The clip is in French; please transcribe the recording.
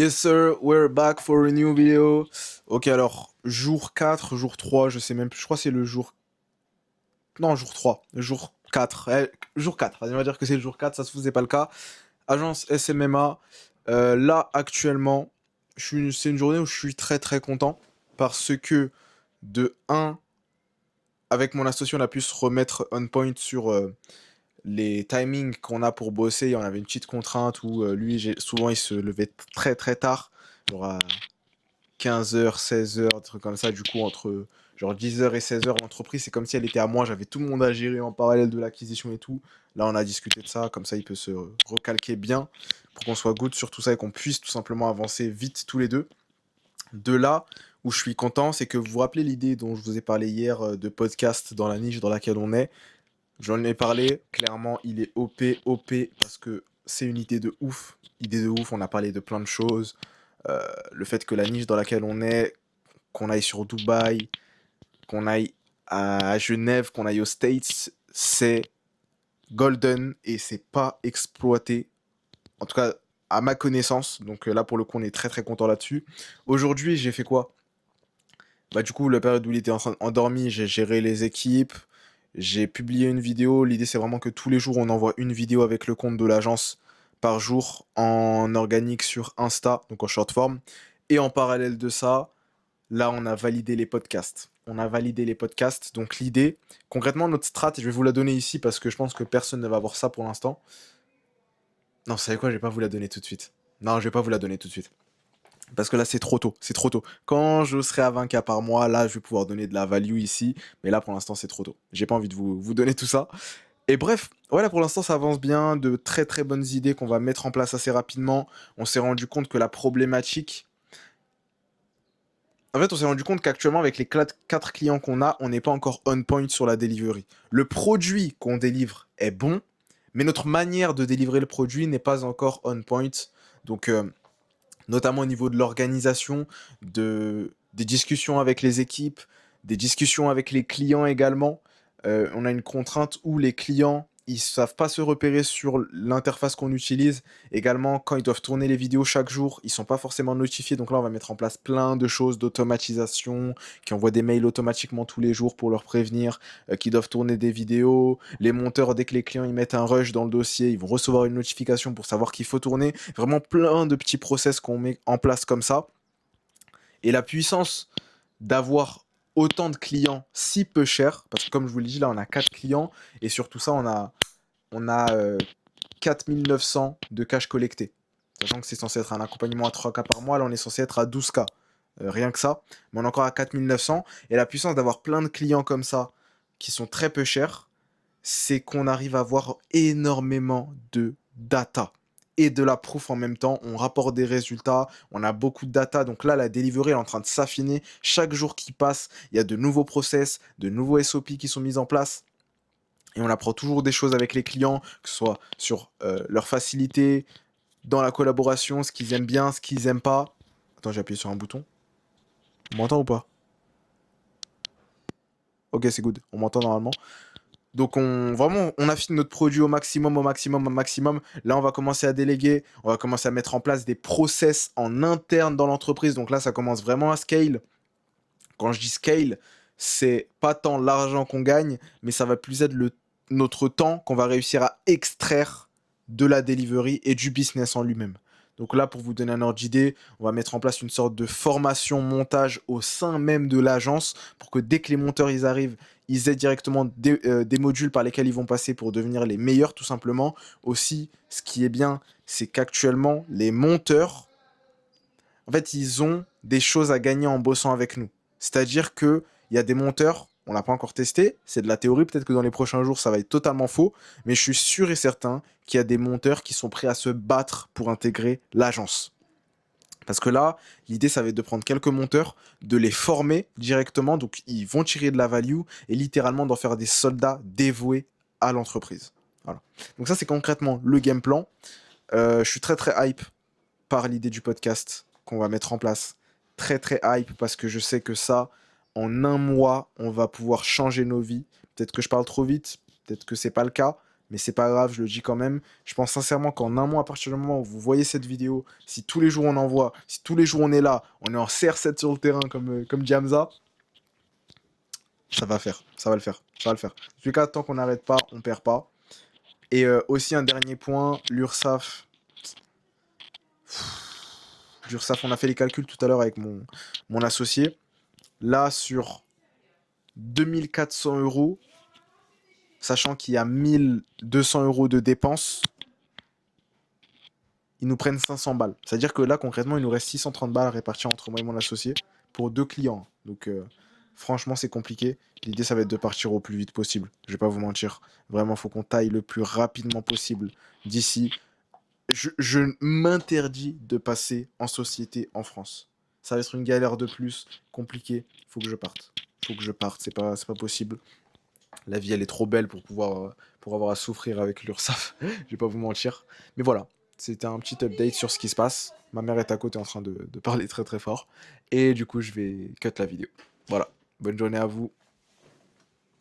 Yes sir, we're back for a new video. Ok, alors jour 4, jour 3, je sais même plus, je crois que c'est le jour... Non, jour 3, jour 4, jour 4, vas-y, on va dire que c'est le jour 4, ça se fout, c'est pas le cas. Agence SMMA, là actuellement, c'est une journée où je suis très très content parce que de un, avec mon associé, on a pu se remettre on point sur les timings qu'on a pour bosser. On avait une petite contrainte où lui, souvent, il se levait très très tard, genre à 15h, 16h, des trucs comme ça. Du coup, entre genre 10h et 16h, l'entreprise, c'est comme si elle était à moi. J'avais tout le monde à gérer en parallèle de l'acquisition et tout. Là, on a discuté de ça. Comme ça, il peut se recalquer bien pour qu'on soit good sur tout ça et qu'on puisse tout simplement avancer vite tous les deux. De là où je suis content, c'est que vous vous rappelez l'idée dont je vous ai parlé hier de podcast dans la niche dans laquelle on est. J'en ai parlé. Clairement, il est OP, OP parce que c'est une idée de ouf. Idée de ouf, on a parlé de plein de choses. Le fait que la niche dans laquelle on est, qu'on aille sur Dubaï, qu'on aille à Genève, qu'on aille aux States, c'est golden et c'est pas exploité. En tout cas, à ma connaissance. Donc là, pour le coup, on est très très content là-dessus. Aujourd'hui, j'ai fait quoi? Bah, du coup, la période où il était endormi, j'ai géré les équipes. J'ai publié une vidéo. L'idée, c'est vraiment que tous les jours, on envoie une vidéo avec le compte de l'agence par jour en organique sur Insta, donc en short form. Et en parallèle de ça, là, on a validé les podcasts. On a validé les podcasts. Donc l'idée, concrètement, notre strat, je vais vous la donner ici parce que je pense que personne ne va voir ça pour l'instant. Non, vous savez quoi, je vais pas vous la donner tout de suite. Non, je vais pas vous la donner tout de suite. Parce que là, c'est trop tôt. C'est trop tôt. Quand je serai à 20K par mois, là, je vais pouvoir donner de la value ici. Mais là, pour l'instant, c'est trop tôt. J'ai pas envie de vous donner tout ça. Et bref, voilà, pour l'instant, ça avance bien. De très très bonnes idées qu'on va mettre en place assez rapidement. On s'est rendu compte que la problématique. En fait, on s'est rendu compte qu'actuellement, avec les 4 clients qu'on a, on n'est pas encore on point sur la delivery. Le produit qu'on délivre est bon, mais notre manière de délivrer le produit n'est pas encore on point. Donc, notamment au niveau de l'organisation, des discussions avec les équipes, des discussions avec les clients également. On a une contrainte où les clients, ils savent pas se repérer sur l'interface qu'on utilise. Également, quand ils doivent tourner les vidéos chaque jour, ils sont pas forcément notifiés. Donc là, on va mettre en place plein de choses d'automatisation, qui envoient des mails automatiquement tous les jours pour leur prévenir qu'ils doivent tourner des vidéos. Les monteurs, dès que les clients ils mettent un rush dans le dossier, ils vont recevoir une notification pour savoir qu'il faut tourner. Vraiment plein de petits process qu'on met en place comme ça. Et la puissance d'avoir autant de clients si peu cher, parce que comme je vous l'ai dit, là on a 4 clients, et sur tout ça on a 4900 de cash collecté. Sachant que c'est censé être un accompagnement à 3K par mois, là on est censé être à 12K. Rien que ça, mais on est encore à 4900. Et la puissance d'avoir plein de clients comme ça, qui sont très peu chers, c'est qu'on arrive à avoir énormément de data et de la proof en même temps. On rapporte des résultats, on a beaucoup de data. Donc là, la delivery est en train de s'affiner. Chaque jour qui passe, il y a de nouveaux process, de nouveaux SOP qui sont mis en place. Et on apprend toujours des choses avec les clients, que ce soit sur leur facilité, dans la collaboration, ce qu'ils aiment bien, ce qu'ils aiment pas. Attends, j'ai appuyé sur un bouton. On m'entend ou pas? Ok, c'est good. On m'entend normalement. Donc on affine notre produit au maximum, au maximum, au maximum. Là, on va commencer à déléguer, on va commencer à mettre en place des process en interne dans l'entreprise. Donc là, ça commence vraiment à scale. Quand je dis scale, c'est pas tant l'argent qu'on gagne, mais ça va plus être notre temps qu'on va réussir à extraire de la delivery et du business en lui-même. Donc là, pour vous donner un ordre d'idée, on va mettre en place une sorte de formation montage au sein même de l'agence pour que dès que les monteurs ils arrivent, ils aient directement des modules par lesquels ils vont passer pour devenir les meilleurs tout simplement. Aussi, ce qui est bien, c'est qu'actuellement, les monteurs, en fait, ils ont des choses à gagner en bossant avec nous. C'est-à-dire qu'il y a des monteurs, on l'a pas encore testé, c'est de la théorie, peut-être que dans les prochains jours, ça va être totalement faux, mais je suis sûr et certain qu'il y a des monteurs qui sont prêts à se battre pour intégrer l'agence. Parce que là, l'idée, ça va être de prendre quelques monteurs, de les former directement, donc ils vont tirer de la value, et littéralement d'en faire des soldats dévoués à l'entreprise. Voilà. Donc ça, c'est concrètement le game plan. Je suis très très hype par l'idée du podcast qu'on va mettre en place. Très très hype parce que je sais que ça, en un mois, on va pouvoir changer nos vies. Peut-être que je parle trop vite, peut-être que c'est pas le cas, mais c'est pas grave, je le dis quand même. Je pense sincèrement qu'en un mois, à partir du moment où vous voyez cette vidéo, si tous les jours on envoie, si tous les jours on est là, on est en CR7 sur le terrain comme dit Hamza, ça va faire, ça va le faire, ça va le faire. En tout cas, tant qu'on n'arrête pas, on perd pas. Et aussi un dernier point, l'URSSAF. L'URSSAF, on a fait les calculs tout à l'heure avec mon associé. Là, sur 2400 euros, sachant qu'il y a 1200 euros de dépenses, ils nous prennent 500 balles. C'est-à-dire que là, concrètement, il nous reste 630 balles à répartir entre moi et mon associé pour 2 clients. Donc, franchement, c'est compliqué. L'idée, ça va être de partir au plus vite possible. Je vais pas vous mentir. Vraiment, il faut qu'on taille le plus rapidement possible d'ici. Je m'interdis de passer en société en France. Ça va être une galère de plus, compliqué. Il faut que je parte. Il faut que je parte. C'est pas possible. La vie, elle est trop belle pour avoir à souffrir avec l'URSSAF. Je vais pas vous mentir. Mais voilà, c'était un petit update sur ce qui se passe. Ma mère est à côté en train de parler très très fort. Et du coup, je vais cut la vidéo. Voilà, bonne journée à vous.